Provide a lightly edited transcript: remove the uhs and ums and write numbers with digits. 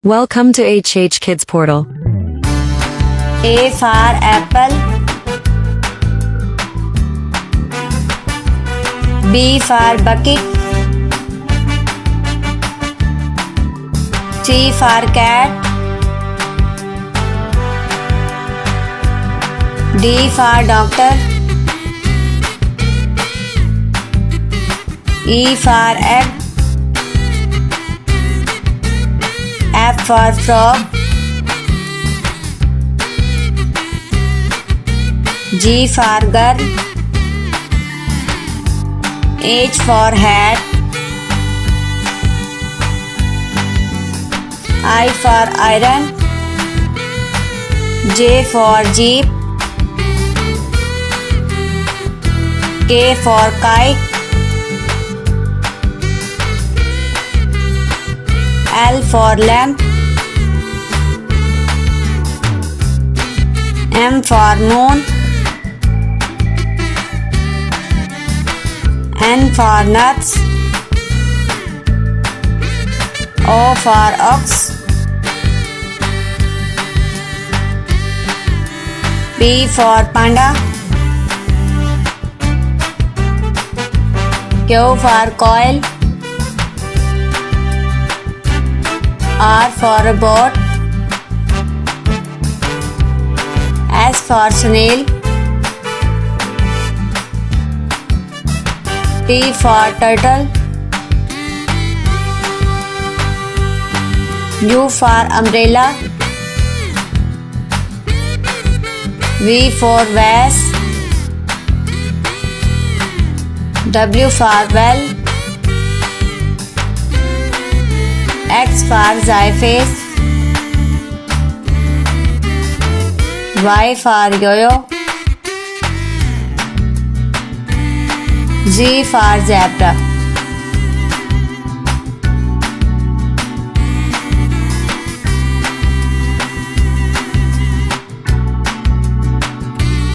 Welcome to HH Kids Portal. A for apple. B for bucket. C for cat. D for doctor. E for egg. F for frog. G for girl. H for hat. I for iron. J for jeep. K for kite. L for lamp. M for moon. N for nuts. O for ox. P for panda. Q for coil. R for robot. S for snail. T for turtle. U for umbrella. V for vase. W for well. X for xyphase. Y for yo-yo. Z for zebra.